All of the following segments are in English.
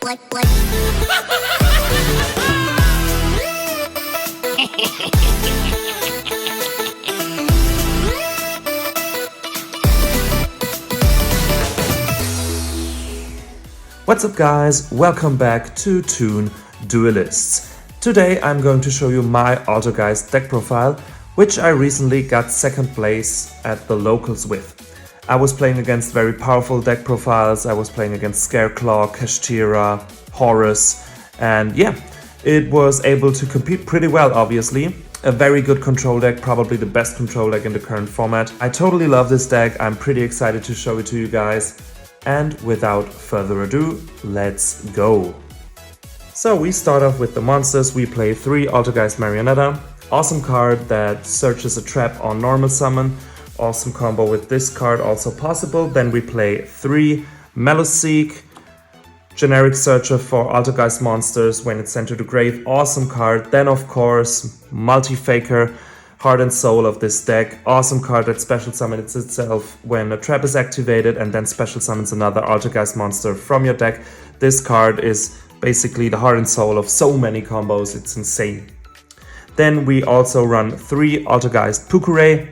What's up guys, welcome back to Toon Duelists. Today I'm going to show you my Altergeist deck profile, which I recently got second place at the locals with. I was playing against very powerful deck profiles, I was playing against Scareclaw, Kashtira, Horus, and yeah, it was able to compete pretty well obviously. A very good control deck, probably the best control deck in the current format. I totally love this deck, I'm pretty excited to show it to you guys. And without further ado, let's go! So we start off with the monsters. We play 3 Altergeist Marionetta. Awesome card that searches a trap on normal summon. Awesome combo with this card also possible. Then we play 3 Meloseek. Generic searcher for Altergeist monsters when it's sent to the grave. Awesome card. Then of course, Multi-Faker. Heart and Soul of this deck. Awesome card that special summons itself when a trap is activated and then special summons another Altergeist monster from your deck. This card is basically the heart and soul of so many combos, it's insane. Then we also run 3 Altergeist Pukure.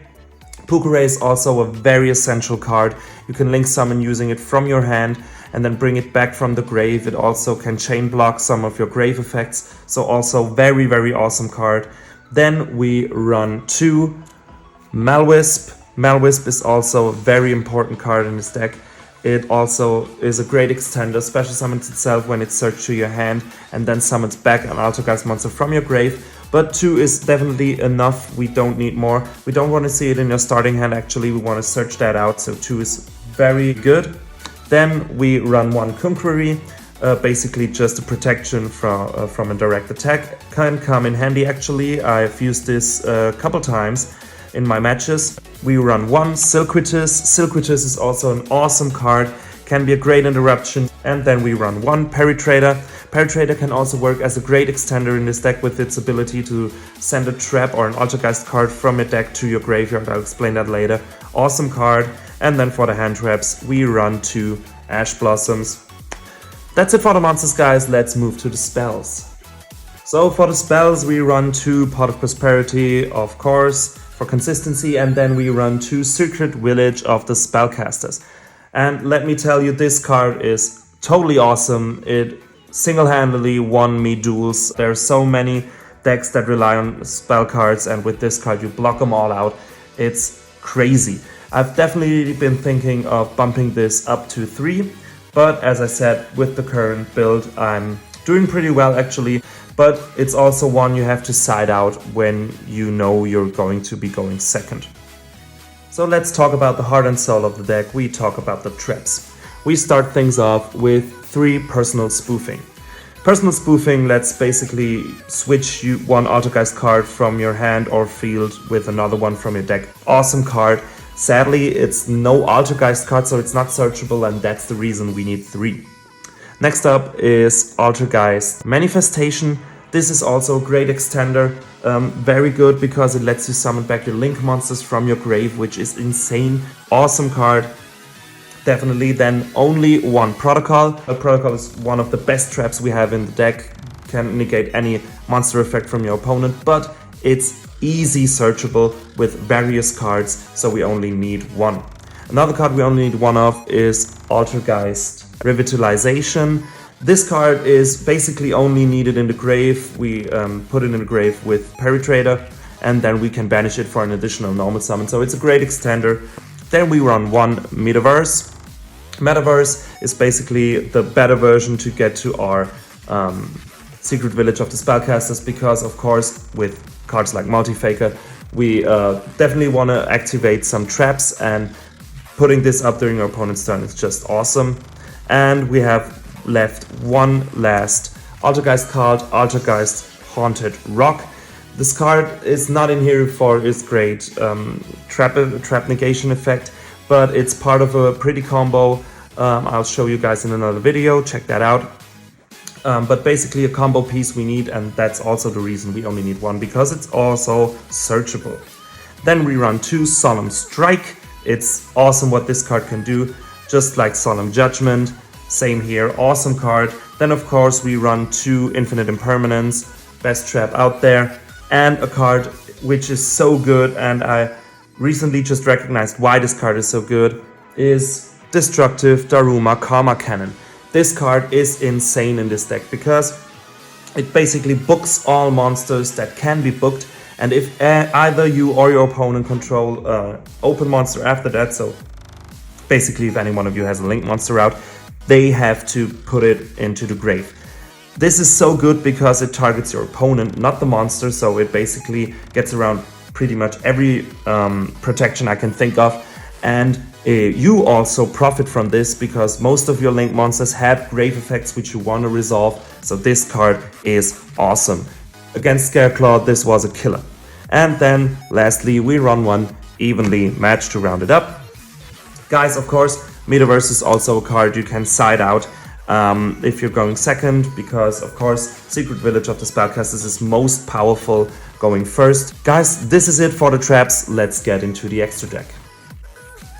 Pukure is also a very essential card. You can link summon using it from your hand and then bring it back from the grave. It also can chain block some of your grave effects, so also very awesome card. Then we run 2 Malwisp. Malwisp is also a very important card in this deck. It also is a great extender, special summons itself when it's searched to your hand and then summons back an Altergeist monster from your grave. But 2 is definitely enough, we don't need more. We don't want to see it in your starting hand actually, we want to search that out, so 2 is very good. Then we run 1 Kunkriri. Basically just a protection from a direct attack. Can come in handy actually, I've used this a couple times in my matches. We run 1 Silquitus. Silquitus is also an awesome card, can be a great interruption. And then we run 1 Peritrader. Peritrader can also work as a great extender in this deck with its ability to send a trap or an Altergeist card from your deck to your graveyard, I'll explain that later. Awesome card. And then for the hand traps we run 2 Ash Blossoms. That's it for the monsters guys, let's move to the spells. So for the spells we run 2 Pot of Prosperity, of course, for consistency, and then we run 2 Secret Village of the Spellcasters. And let me tell you, this card is totally awesome, it single-handedly won me duels. There are so many decks that rely on spell cards and with this card you block them all out, it's crazy. I've definitely been thinking of bumping this up to 3. But as I said, with the current build, I'm doing pretty well actually. But it's also one you have to side out when you know you're going to be going second. So let's talk about the heart and soul of the deck. We talk about the traps. We start things off with 3 Personal Spoofing. Personal Spoofing lets basically switch you 1 Altergeist card from your hand or field with another one from your deck. Awesome card. Sadly, it's no Altergeist card, so it's not searchable, and that's the reason we need 3. Next up is Altergeist Manifestation. This is also a great extender, very good because it lets you summon back your link monsters from your grave, which is insane. Awesome card. Definitely. Then only 1 Protocol. A Protocol is one of the best traps we have in the deck. Can negate any monster effect from your opponent, but it's easy searchable with various cards, so we only need 1. Another card we only need 1 of is Altergeist Revitalization. This card is basically only needed in the grave. We put it in the grave with Peritrader and then we can banish it for an additional normal summon, so it's a great extender. Then we run 1 Metaverse. Metaverse is basically the better version to get to our Secret Village of the Spellcasters, because of course with cards like Multi-Faker we definitely want to activate some traps, and putting this up during our opponent's turn is just awesome. And we have left 1 last Altergeist card, Altergeist Haunted Rock. This card is not in here for its great trap negation effect, but it's part of a pretty combo. I'll show you guys in another video, check that out. But basically a combo piece we need, and that's also the reason we only need 1, because it's also searchable. Then we run 2 Solemn Strike. It's awesome what this card can do, just like Solemn Judgment. Same here, awesome card. Then of course we run 2 Infinite Impermanence, best trap out there, and a card which is so good, and I recently just recognized why this card is so good, is Destructive Daruma Karma Cannon. This card is insane in this deck because it basically books all monsters that can be booked, and if either you or your opponent control open monster after that, so basically if any one of you has a link monster out, they have to put it into the grave. This is so good because it targets your opponent, not the monster, so it basically gets around pretty much every protection I can think of, and you also profit from this because most of your link monsters have grave effects which you want to resolve, so this card is awesome. Against Scareclaw, this was a killer. And then lastly, we run one Evenly Matched to round it up. Guys, of course, Metaverse is also a card you can side out if you're going second, because of course Secret Village of the Spellcasters is most powerful going first. Guys, this is it for the traps. Let's get into the extra deck.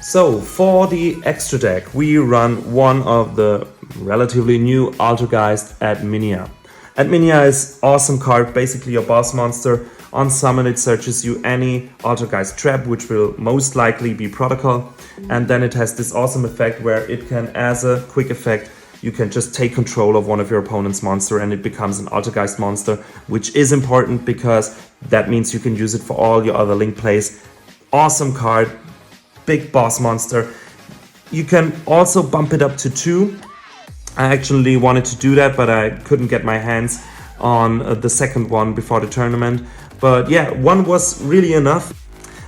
So for the extra deck, we run one of the relatively new Altergeist Adminia. Adminia is awesome card, basically your boss monster. On summon it searches you any Altergeist trap, which will most likely be Protocol, and then it has this awesome effect where it can, as a quick effect, you can just take control of one of your opponent's monster and it becomes an Altergeist monster, which is important because that means you can use it for all your other link plays. Awesome card, big boss monster. You can also bump it up to 2. I actually wanted to do that, but I couldn't get my hands on the second one before the tournament. But yeah, 1 was really enough.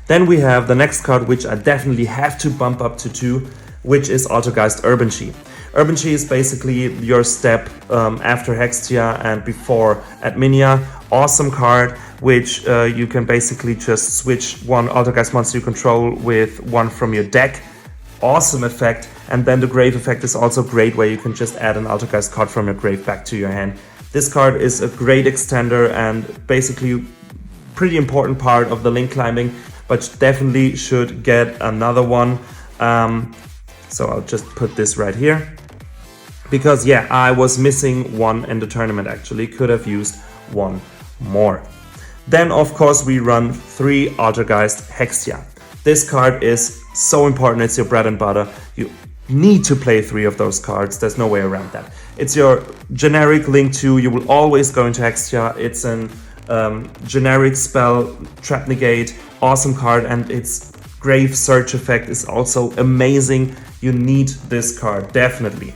Then we have the next card, which I definitely have to bump up to 2, which is Altergeist Urban Chi. Urban Chi is basically your step after Hextia and before Adminia. Awesome card, which you can basically just switch one Altergeist monster you control with one from your deck. Awesome effect. And then the grave effect is also great, where you can just add an Altergeist card from your grave back to your hand. This card is a great extender and basically pretty important part of the link climbing, but definitely should get another one. So I'll just put this right here. Because yeah, I was missing 1 in the tournament actually, could have used 1 more. Then of course we run 3 Altergeist Hextia. This card is so important, it's your bread and butter. You need to play 3 of those cards, there's no way around that. It's your generic link 2, you will always go into Hextia. It's an generic spell, trap negate, awesome card, and its grave search effect is also amazing. You need this card, definitely.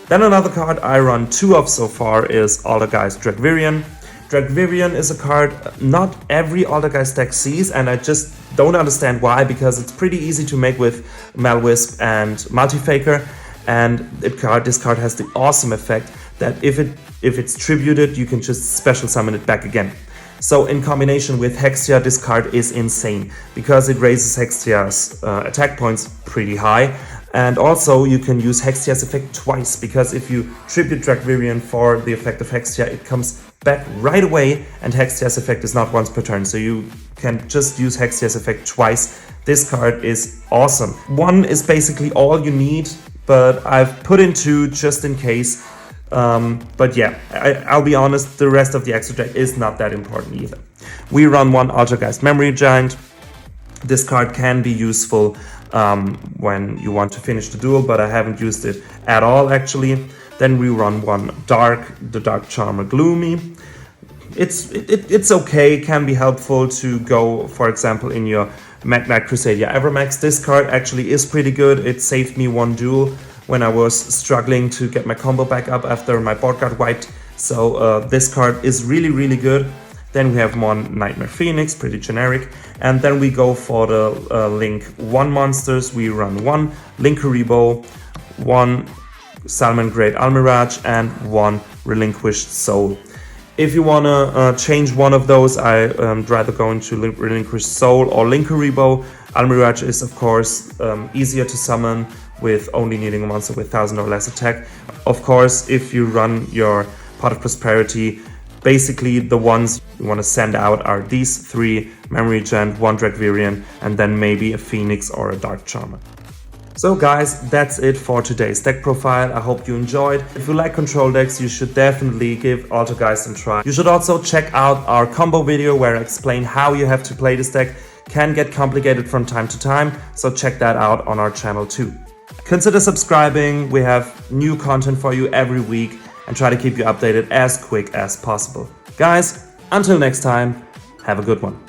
Then another card I run 2 of so far is Altergeist Dragvirion. Dragvirion is a card not every Altergeist deck sees, and I just don't understand why, because it's pretty easy to make with Malwisp and Multifaker, and this card has the awesome effect that if it's tributed, you can just special summon it back again. So in combination with Hextia, this card is insane because it raises Hextia's attack points pretty high. And also you can use Hextia's effect twice, because if you tribute Dragvirion for the effect of Hextia, it comes back right away, and Hextia's effect is not once per turn, so you can just use Hextia's effect twice. This card is awesome. 1 is basically all you need, but I've put in 2 just in case. But yeah, I'll be honest, the rest of the extra deck is not that important either. We run 1 Altergeist Memory Giant. This card can be useful when you want to finish the duel, but I haven't used it at all actually. Then we run 1 Dark, the Dark Charmer Gloomy. It's okay, can be helpful to go, for example, in your Mag Knight Crusadia Evermax. This card actually is pretty good. It saved me 1 duel when I was struggling to get my combo back up after my board got wiped. So this card is really, really good. Then we have 1 Nightmare Phoenix, pretty generic. And then we go for the Link 1 monsters. We run 1 Linkuriboh, 1 Salmon Great Almirage, and 1 Relinquished Soul. If you want to change one of those, I'd rather go into Relinquished Soul or Linkuriboh. Almirage is of course easier to summon with only needing a monster with 1000 or less attack. Of course, if you run your Pot of Prosperity, basically the ones you want to send out are these 3 Memory Giant, 1 Dragvirion, and then maybe a Phoenix or a Dark Charmer. So guys, that's it for today's deck profile. I hope you enjoyed. If you like control decks, you should definitely give Altergeist a try. You should also check out our combo video where I explain how you have to play this deck. Can get complicated from time to time, so check that out on our channel too. Consider subscribing, we have new content for you every week and try to keep you updated as quick as possible. Guys, until next time, have a good one.